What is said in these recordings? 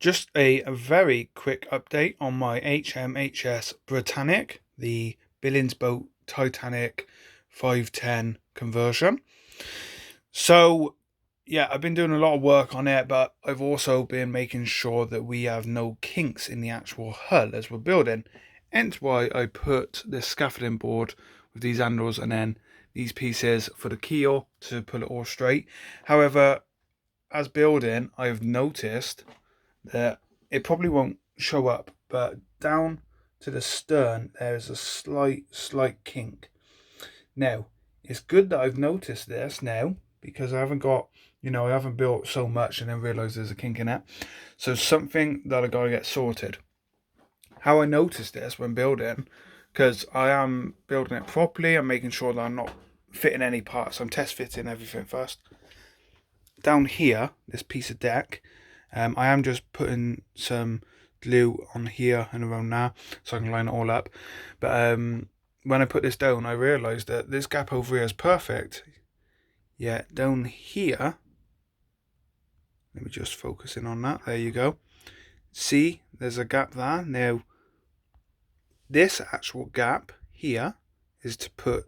Just a very quick update on my HMHS Britannic, the Billings boat Titanic 510 conversion. So, yeah, I've been doing a lot of work on it, but I've also been making sure that we have no kinks in the actual hull as we're building. Hence why I put this scaffolding board with these handles and then these pieces for the keel to pull it all straight. However, as building, I've noticed that it probably won't show up, but down to the stern there's a slight kink. Now, it's good that I've noticed this now because I haven't built so much and then realised there's a kink in it. So something that I gotta get sorted. How I noticed this when building, because I am building it properly, I'm making sure that I'm not fitting any parts, I'm test fitting everything first. Down here, this piece of deck, I am just putting some glue on here and around there so I can line it all up. But when I put this down, I realised that this gap over here is perfect. Yeah, down here, let me just focus in on that. There you go. See, there's a gap there. Now, this actual gap here is to put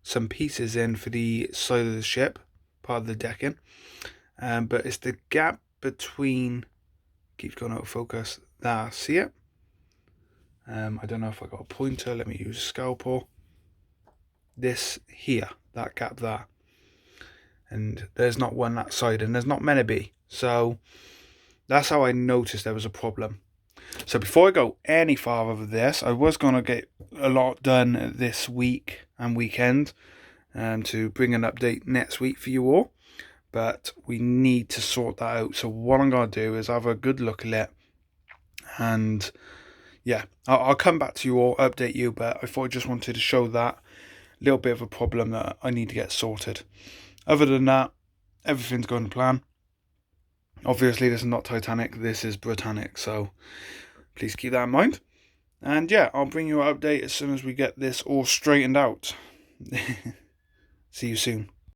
some pieces in for the side of the ship, part of the decking. But it's the gap between, keeps going out of focus, there, see it? I don't know if I got a pointer, let me use a scalpel. This here, that gap there. And there's not one that side, and there's not meant to be. So that's how I noticed there was a problem. So before I go any farther with this, I was going to get a lot done this week and weekend to bring an update next week for you all. But we need to sort that out. So what I'm going to do is have a good look at it. And yeah, I'll come back to you all, update you. But I thought I just wanted to show that little bit of a problem that I need to get sorted. Other than that, everything's going to plan. Obviously, this is not Titanic. This is Britannic. So please keep that in mind. And yeah, I'll bring you an update as soon as we get this all straightened out. See you soon.